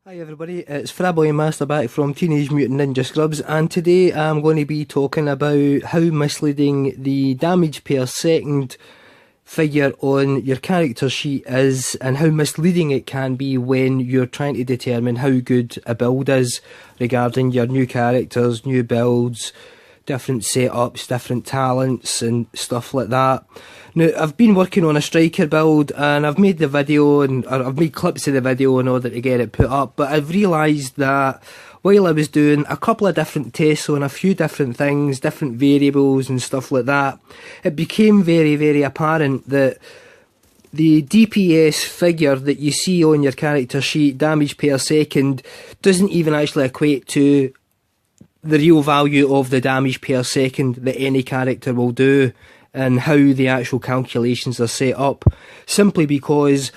Hi everybody, it's Fraboy Master back from Teenage Mutant Ninja Scrubs, and today I'm going to be talking about how misleading the damage per second figure on your character sheet is, and how misleading it can be when you're trying to determine how good a build is regarding your new characters, new builds, different setups, different talents and stuff like that. Now, I've been working on a striker build and I've made the video and I've made clips of the video in order to get it put up, but I've realised that while I was doing a couple of different tests on a few different things, different variables and stuff like that, it became very apparent that the DPS figure that you see on your character sheet, damage per second, doesn't even actually equate to the real value of the damage per second that any character will do, and how the actual calculations are set up, simply because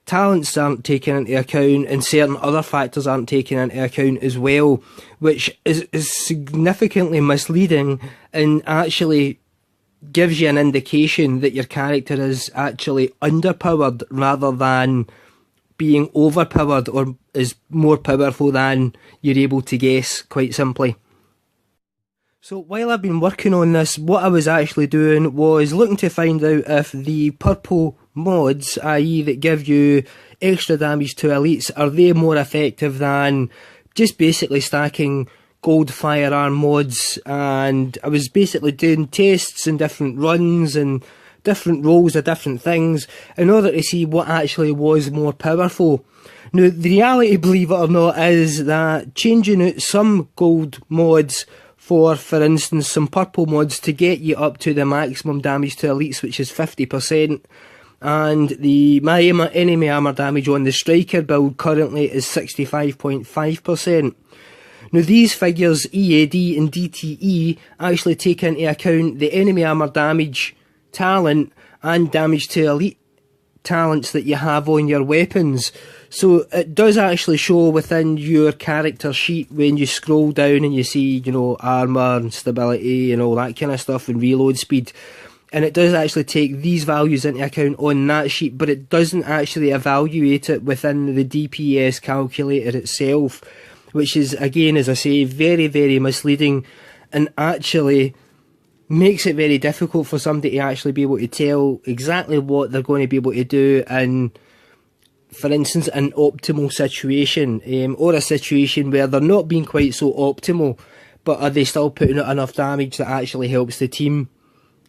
talents aren't taken into account and certain other factors aren't taken into account as well, which is significantly misleading and actually gives you an indication that your character is actually underpowered rather than being overpowered, or is more powerful than you're able to guess, quite simply. So while I've been working on this, what I was actually doing was looking to find out if the purple mods, i.e. that give you extra damage to elites, are they more effective than just basically stacking gold firearm mods. And I was basically doing tests and different runs and different rolls of different things in order to see what actually was more powerful. Now, the reality, believe it or not, is that changing out some gold mods for instance, some purple mods to get you up to the maximum damage to elites, which is 50%, and my enemy armor damage on the striker build currently is 65.5%. Now, these figures, EAD and DTE, actually take into account the enemy armor damage talent and damage to elite talents that you have on your weapons. So it does actually show within your character sheet when you scroll down and you see, you know, armour and stability and all that kind of stuff and reload speed. And it does actually take these values into account on that sheet, but it doesn't actually evaluate it within the DPS calculator itself, which is, again, as I say, very misleading, and actually makes it very difficult for somebody to actually be able to tell exactly what they're going to be able to do in, for instance, an optimal situation, or a situation where they're not being quite so optimal, but are they still putting out enough damage that actually helps the team?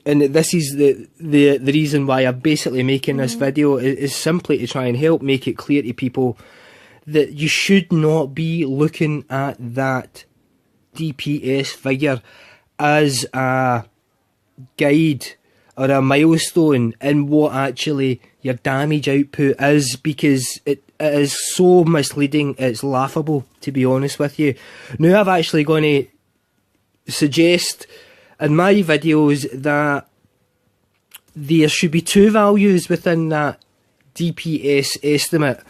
And this is the reason why I'm basically making this video, is simply to try and help make it clear to people that you should not be looking at that DPS figure as a guide or a milestone in what actually your damage output is, because it is so misleading, it's laughable, to be honest with you. Now, I'm actually going to suggest in my videos that there should be two values within that DPS estimate,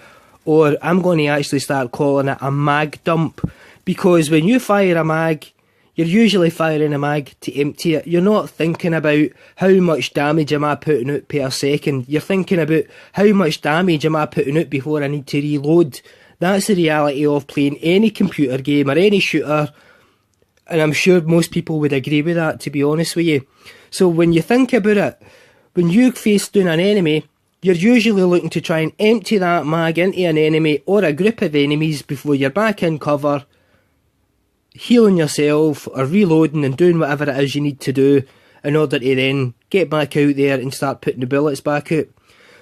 or I'm going to actually start calling it a mag dump, because when you fire a mag, you're usually firing a mag to empty it. You're not thinking about how much damage am I putting out per second. You're thinking about how much damage am I putting out before I need to reload. That's the reality of playing any computer game or any shooter, and I'm sure most people would agree with that, to be honest with you. So when you think about it, when you face down an enemy, you're usually looking to try and empty that mag into an enemy or a group of enemies before you're back in cover, healing yourself or reloading and doing whatever it is you need to do in order to then get back out there and start putting the bullets back out.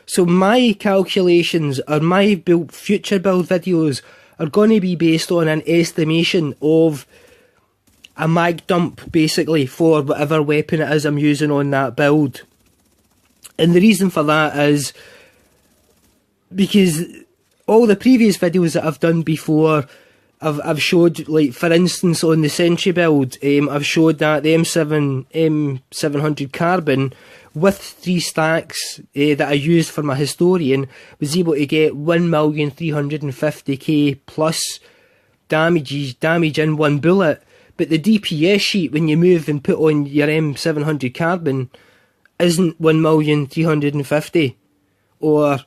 So my calculations or my future build videos are going to be based on an estimation of a mag dump, basically, for whatever weapon it is I'm using on that build. And the reason for that is because all the previous videos that I've done before, I've showed, like, for instance, on the Sentry build, I've showed that the M700 Carbon with 3 stacks that I used for my Historian was able to get 1,350,000 plus damage in one bullet. But the DPS sheet, when you move and put on your M700 Carbon, isn't 1,350,000 or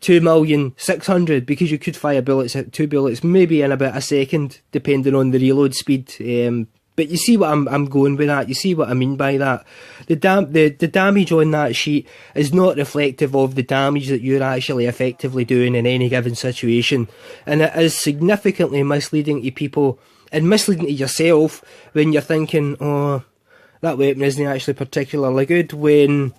2,600,000, because you could fire bullets at 2 bullets maybe in about a second, depending on the reload speed. But you see what I'm going with that. You see what I mean by that. The damage on that sheet is not reflective of the damage that you're actually effectively doing in any given situation, and it is significantly misleading to people and misleading to yourself when you're thinking, oh, that weapon isn't actually particularly good, when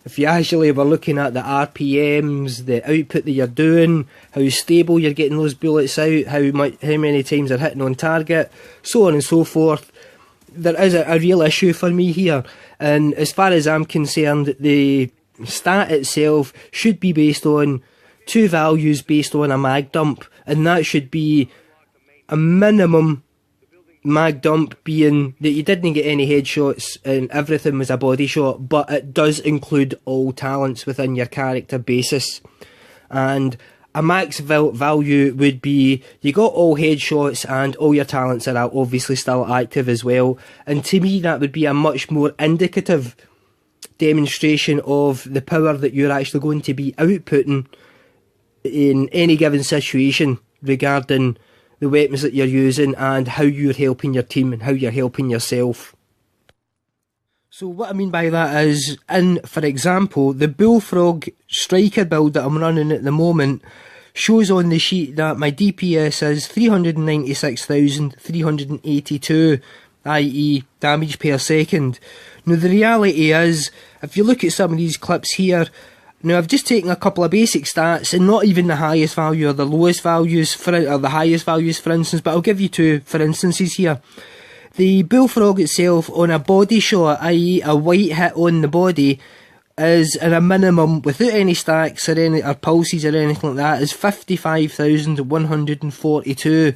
if you actually were looking at the RPMs, the output that you're doing, how stable you're getting those bullets out, how many times they're hitting on target, so on and so forth, there is a real issue for me here. And as far as I'm concerned, the stat itself should be based on two values based on a mag dump, and that should be a minimum mag dump being that you didn't get any headshots and everything was a body shot, but it does include all talents within your character basis. And a max value would be you got all headshots and all your talents are obviously still active as well. And to me, that would be a much more indicative demonstration of the power that you're actually going to be outputting in any given situation regarding the weapons that you're using and how you're helping your team and how you're helping yourself. So what I mean by that is, for example, the Bullfrog Striker build that I'm running at the moment shows on the sheet that my DPS is 396,382, i.e. damage per second. Now the reality is, if you look at some of these clips here, now I've just taken a couple of basic stats, and not even the highest value or the lowest values, or the highest values for instance, but I'll give you two for instances here. The Bullfrog itself on a body shot, i.e. a white hit on the body, is in a minimum, without any stacks or pulses or anything like that, is 55,142.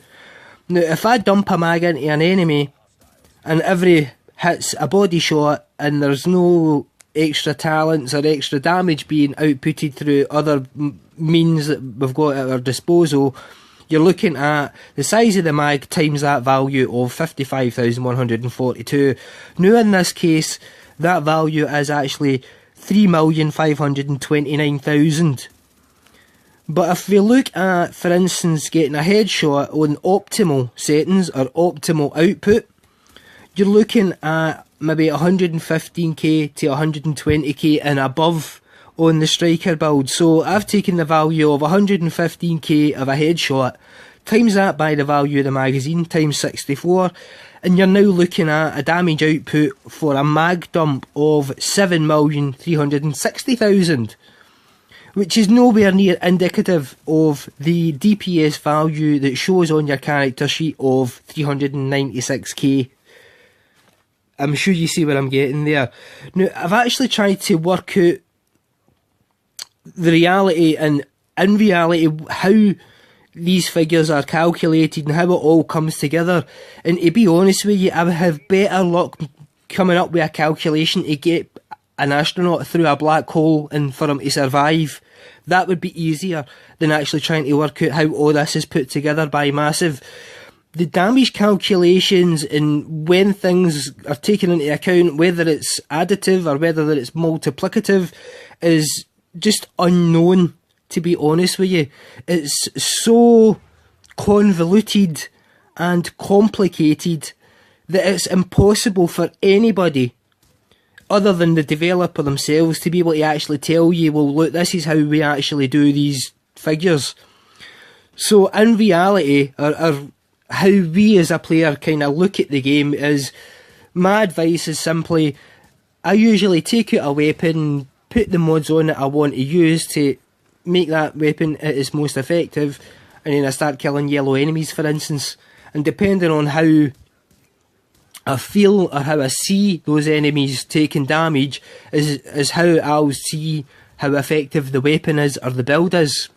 Now if I dump a mag into an enemy and every hit's a body shot and there's no extra talents or extra damage being outputted through other means that we've got at our disposal, you're looking at the size of the mag times that value of 55,142. Now in this case, that value is actually 3,529,000. But if we look at, for instance, getting a headshot on optimal settings or optimal output, you're looking at maybe 115k to 120k and above on the Striker build. So I've taken the value of 115k of a headshot, times that by the value of the magazine, times 64, and you're now looking at a damage output for a mag dump of 7,360,000, which is nowhere near indicative of the DPS value that shows on your character sheet of 396k. I'm sure you see where I'm getting there. Now, I've actually tried to work out the reality and in reality how these figures are calculated and how it all comes together. And to be honest with you, I would have better luck coming up with a calculation to get an astronaut through a black hole and for him to survive. That would be easier than actually trying to work out how all this is put together by Massive. The damage calculations and when things are taken into account, whether it's additive or whether it's multiplicative, is just unknown, to be honest with you. It's so convoluted and complicated that it's impossible for anybody other than the developer themselves to be able to actually tell you, well look, this is how we actually do these figures. So in reality, or how we as a player kind of look at the game is, my advice is simply, I usually take out a weapon, put the mods on that I want to use to make that weapon at its most effective, and then I start killing yellow enemies, for instance. And depending on how I feel or how I see those enemies taking damage is how I'll see how effective the weapon is or the build is.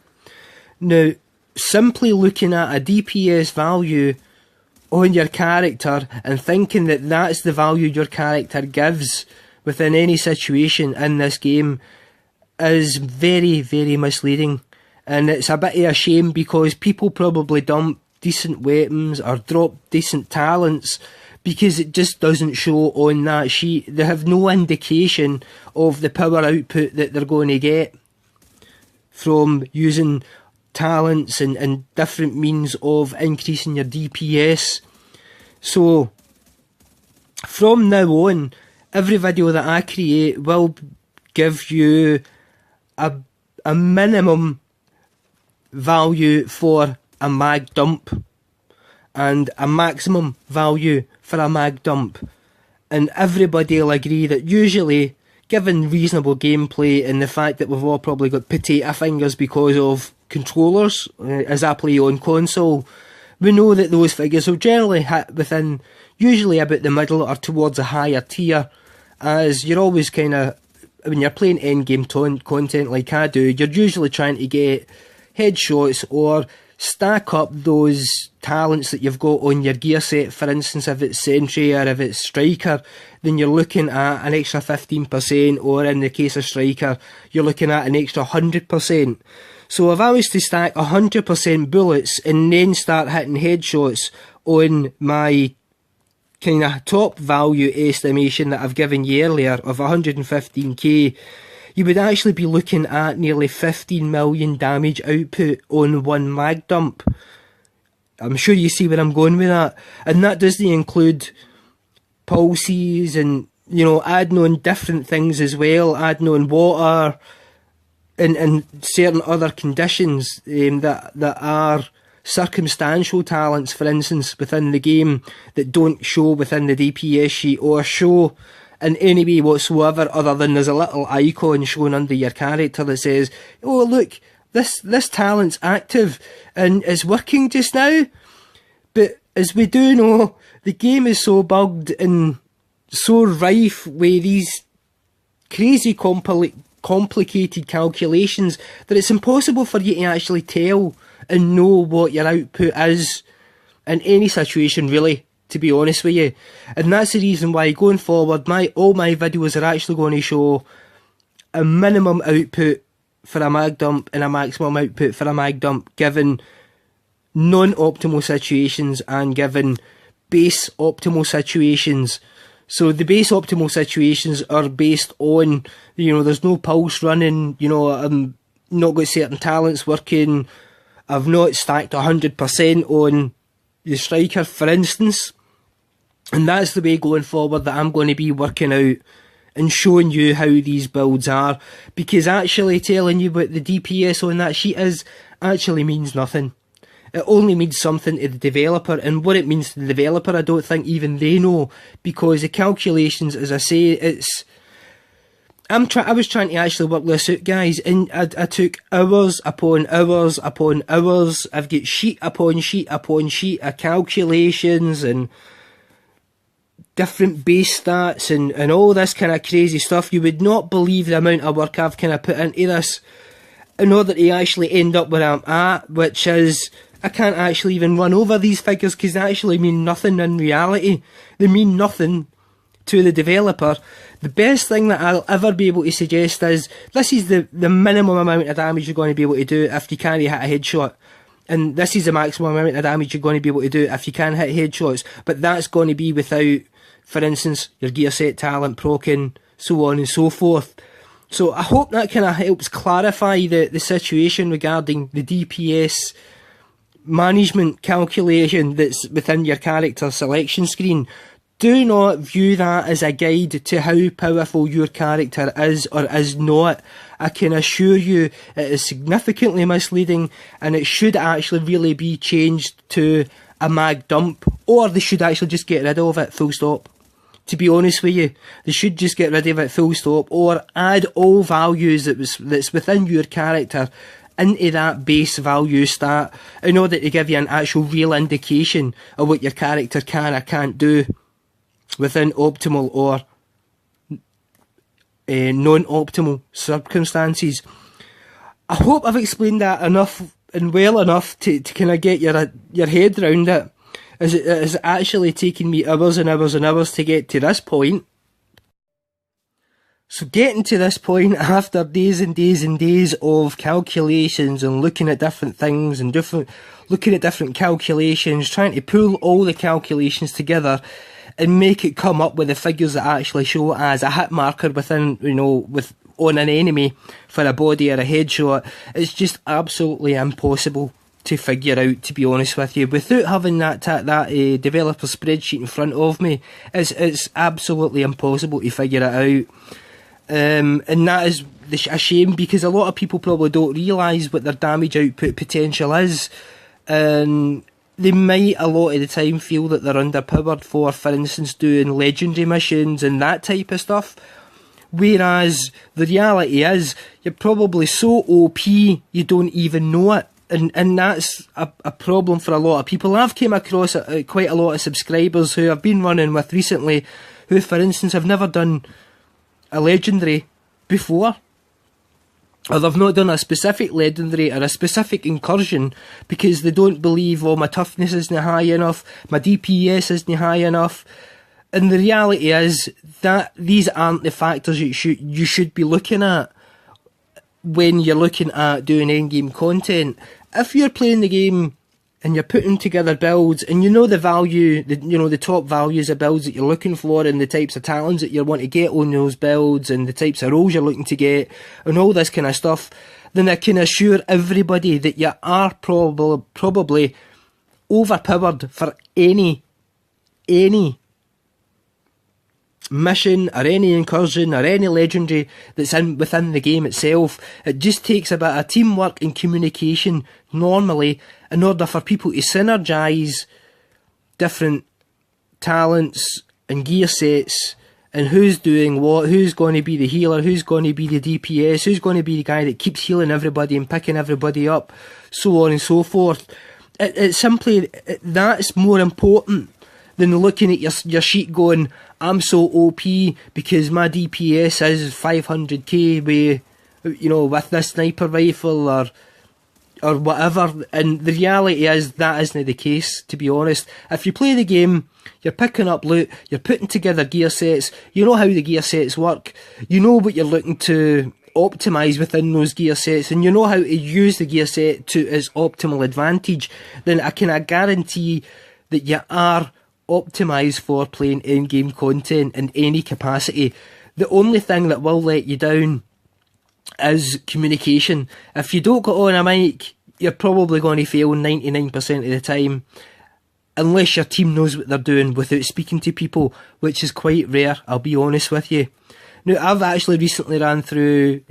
Now, simply looking at a DPS value on your character and thinking that that's the value your character gives within any situation in this game is very, very misleading. And it's a bit of a shame because people probably dump decent weapons or drop decent talents because it just doesn't show on that sheet. They have no indication of the power output that they're going to get from using talents and different means of increasing your DPS. So from now on, every video that I create will give you a minimum value for a mag dump and a maximum value for a mag dump. And everybody will agree that usually, given reasonable gameplay and the fact that we've all probably got potato fingers because of controllers as I play on console, we know that those figures will generally hit within usually about the middle or towards a higher tier, as you're always kind of, when you're playing endgame content like I do, you're usually trying to get headshots or stack up those talents that you've got on your gear set. For instance, if it's Sentry or if it's Striker, then you're looking at an extra 15%, or in the case of Striker, you're looking at an extra 100%. So if I was to stack 100% bullets and then start hitting headshots on my kind of top value estimation that I've given you earlier of 115k, you would actually be looking at nearly 15 million damage output on one mag dump. I'm sure you see where I'm going with that. And that doesn't include pulses and, you know, adding on different things as well, adding on water and certain other conditions that are circumstantial talents, for instance, within the game that don't show within the DPS sheet or show in any way whatsoever, other than there's a little icon shown under your character that says, oh look, this talent's active and is working just now. But as we do know, the game is so bugged and so rife with these crazy complicated calculations that it's impossible for you to actually tell and know what your output is in any situation, really, to be honest with you. And that's the reason why going forward, all my videos are actually going to show a minimum output for a mag dump and a maximum output for a mag dump, given non-optimal situations and given base optimal situations. So the base optimal situations are based on, you know, there's no pulse running, you know, I'm not got certain talents working, I've not stacked 100% on the Striker, for instance. And that's the way going forward that I'm going to be working out and showing you how these builds are, because actually telling you what the DPS on that sheet is actually means nothing. It only means something to the developer, and what it means to the developer I don't think even they know, because the calculations, as I say, I was trying to actually work this out, guys, and I took hours upon hours upon hours. I've got sheet upon sheet upon sheet of calculations and different base stats and all this kind of crazy stuff. You would not believe the amount of work I've kind of put into this in order to actually end up where I'm at, which is, I can't actually even run over these figures because they actually mean nothing in reality. They mean nothing to the developer. The best thing that I'll ever be able to suggest is, this is the minimum amount of damage you're going to be able to do if you can't hit a headshot. And this is the maximum amount of damage you're going to be able to do if you can hit headshots. But that's going to be without, for instance, your gear set talent proccing, so on and so forth. So I hope that kind of helps clarify the situation regarding the DPS management calculation that's within your character selection screen. Do not view that as a guide to how powerful your character is or is not. I can assure you it is significantly misleading, and it should actually really be changed to a mag dump, or they should actually just get rid of it, full stop. To be honest with you, they should just get rid of it, full stop, or add all values that's within your character into that base value stat in order to give you an actual real indication of what your character can or can't do within optimal or non-optimal circumstances. I hope I've explained that enough and well enough to kind of get your head around it, as it has actually taken me hours and hours and hours to get to this point. So getting to this point after days and days and days of calculations and looking at different things and looking at different calculations, trying to pull all the calculations together and make it come up with the figures that actually show as a hit marker within, you know, with on an enemy for a body or a headshot, it's just absolutely impossible to figure out, to be honest with you. Without having that developer spreadsheet in front of me, it's absolutely impossible to figure it out. And that is a shame, because a lot of people probably don't realise what their damage output potential is, and they might a lot of the time feel that they're underpowered for instance, doing legendary missions and that type of stuff. Whereas the reality is, you're probably so OP you don't even know it. And that's a problem for a lot of people. I've came across quite a lot of subscribers who I've been running with recently, who, for instance, have never done a legendary before, or they've not done a specific legendary or a specific incursion because they don't believe, oh, my toughness isn't high enough, my DPS isn't high enough. And the reality is that these aren't the factors you should be looking at when you're looking at doing endgame content. If you're playing the game and you're putting together builds and you know the value, the top values of builds that you're looking for and the types of talents that you want to get on those builds and the types of roles you're looking to get and all this kind of stuff, then I can assure everybody that you are probably overpowered for any mission or any incursion or any legendary that's within the game itself. It just takes a bit of teamwork and communication normally in order for people to synergise different talents and gear sets and who's doing what, who's going to be the healer, who's going to be the DPS, who's going to be the guy that keeps healing everybody and picking everybody up, so on and so forth. It's simply, that's more important than looking at your sheet going, I'm so OP because my DPS is 500k with this sniper rifle or whatever. And the reality is that isn't the case, to be honest. If you play the game, you're picking up loot, you're putting together gear sets, you know how the gear sets work, you know what you're looking to optimise within those gear sets, and you know how to use the gear set to its optimal advantage, then I can guarantee that you are optimised for playing in-game content in any capacity. The only thing that will let you down is communication. If you don't get on a mic, you're probably going to fail 99% of the time, unless your team knows what they're doing without speaking to people, which is quite rare, I'll be honest with you. Now, I've actually recently ran through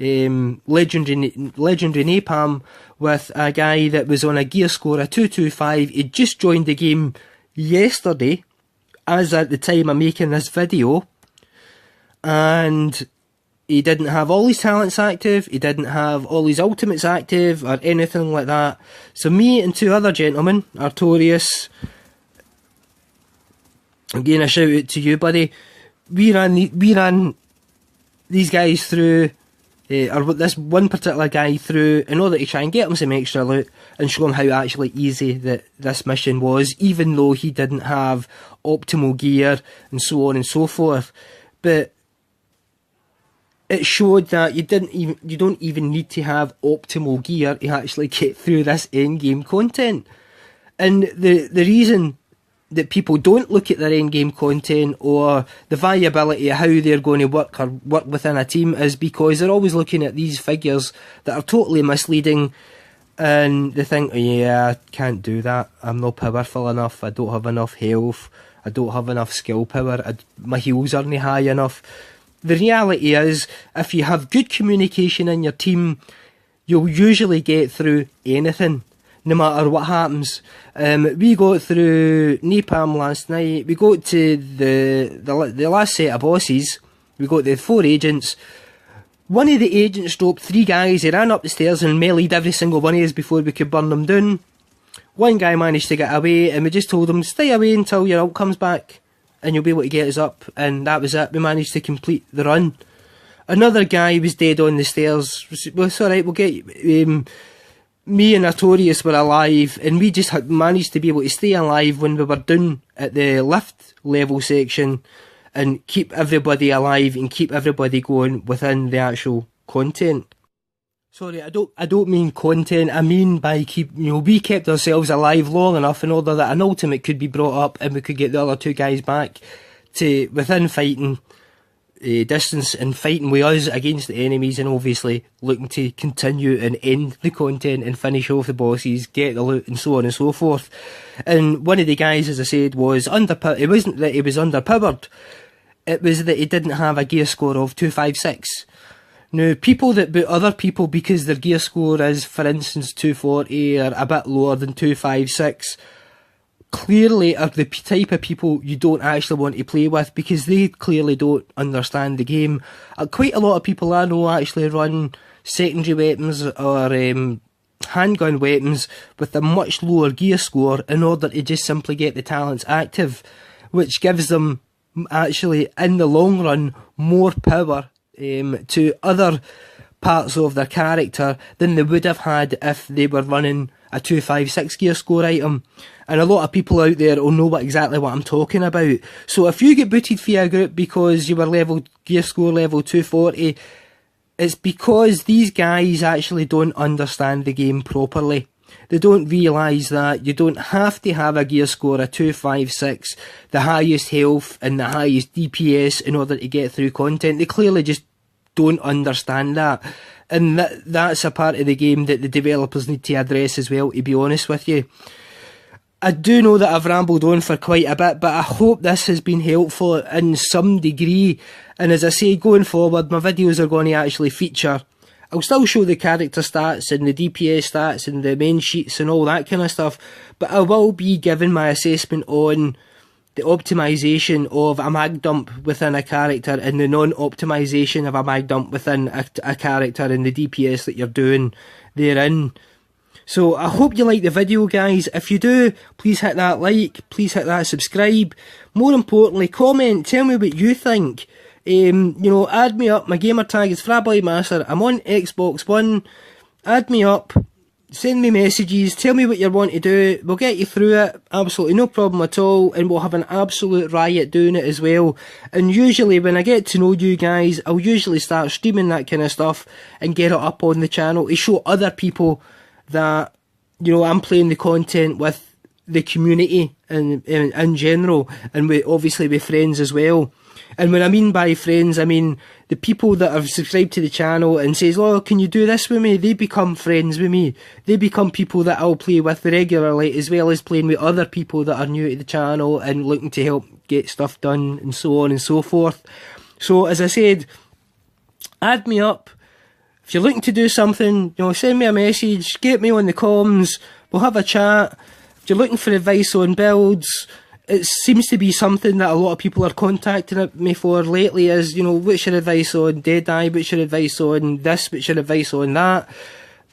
Legendary Napalm with a guy that was on a gear score of 225. He just joined the game yesterday, as at the time I'm making this video, and he didn't have all his talents active, he didn't have all his ultimates active or anything like that. So me and two other gentlemen, Artorius, again a shout out to you, buddy, we ran these guys through, or this one particular guy through, in order to try and get him some extra loot and show him how actually easy that this mission was, even though he didn't have optimal gear and so on and so forth. But it showed that you don't even need to have optimal gear to actually get through this end-game content. And the reason that people don't look at their end-game content or the viability of how they're going to work within a team is because they're always looking at these figures that are totally misleading, and they think, oh, yeah, I can't do that, I'm not powerful enough, I don't have enough health, I don't have enough skill power, my heals aren't high enough. The reality is, if you have good communication in your team, you'll usually get through anything, no matter what happens. We got through Napalm last night, we got to the last set of bosses, we got the 4 agents. One of the agents dropped 3 guys, he ran up the stairs and meleeed every single one of us before we could burn them down. One guy managed to get away and we just told him, stay away until your ult comes back and you'll be able to get us up, and that was it. We managed to complete the run. Another guy was dead on the stairs. Well, it's alright, we'll get you. Me and Artorius were alive, and we just had managed to be able to stay alive when we were down at the lift level section and keep everybody alive and keep everybody going within the actual content. Sorry, I don't mean content, I mean by we kept ourselves alive long enough in order that an ultimate could be brought up and we could get the other 2 guys back to within fighting distance and fighting with us against the enemies, and obviously looking to continue and end the content and finish off the bosses, get the loot and so on and so forth. And one of the guys, as I said, was it wasn't that he was underpowered, it was that he didn't have a gear score of 256. Now, people that boot other people because their gear score is, for instance, 240 or a bit lower than 256, clearly are the type of people you don't actually want to play with, because they clearly don't understand the game. Quite a lot of people I know actually run secondary weapons or handgun weapons with a much lower gear score in order to just simply get the talents active, which gives them actually in the long run more power to other parts of their character than they would have had if they were running a 256 gear score item. And a lot of people out there will know exactly what I'm talking about. So if you get booted for a group because you were gear score level 240, it's because these guys actually don't understand the game properly. They don't realise that you don't have to have a gear score of 256, the highest health and the highest DPS in order to get through content. They clearly just don't understand that. And that's a part of the game that the developers need to address as well, to be honest with you. I do know that I've rambled on for quite a bit, but I hope this has been helpful in some degree. And as I say, going forward, my videos are going to actually feature, I'll still show the character stats and the DPS stats and the main sheets and all that kind of stuff, but I will be giving my assessment on the optimisation of a mag dump within a character and the non-optimisation of a mag dump within a character and the DPS that you're doing therein. So I hope you like the video, guys. If you do, please hit that like, please hit that subscribe. More importantly, comment, tell me what you think. You know, add me up. My gamer tag is Fraboy Master. I'm on Xbox One. Add me up. Send me messages. Tell me what you want to do. We'll get you through it. Absolutely no problem at all. And we'll have an absolute riot doing it as well. And usually when I get to know you guys, I'll usually start streaming that kind of stuff and get it up on the channel to show other people that, you know, I'm playing the content with the community in general, and obviously with friends as well. And when I mean by friends, I mean the people that have subscribed to the channel and says, oh, can you do this with me? They become friends with me. They become people that I'll play with regularly, as well as playing with other people that are new to the channel and looking to help get stuff done and so on and so forth. So as I said, add me up. If you're looking to do something, you know, send me a message, get me on the comms, we'll have a chat. If you're looking for advice on builds, it seems to be something that a lot of people are contacting me for lately is, you know, what's your advice on Deadeye, what's your advice on this, what's your advice on that?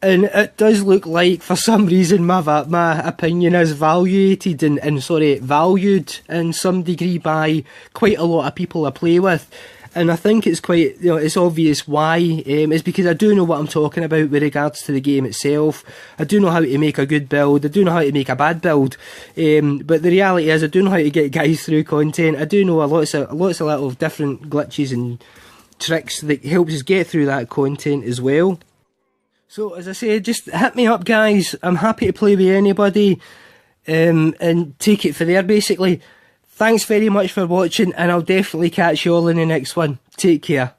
And it does look like, for some reason, my opinion is valued in some degree by quite a lot of people I play with. And I think it's quite, you know, it's obvious why. It's because I do know what I'm talking about with regards to the game itself. I do know how to make a good build. I do know how to make a bad build. But the reality is, I do know how to get guys through content. I do know lots of little different glitches and tricks that helps us get through that content as well. So, as I said, just hit me up, guys. I'm happy to play with anybody, and take it for there, basically. Thanks very much for watching, and I'll definitely catch you all in the next one. Take care.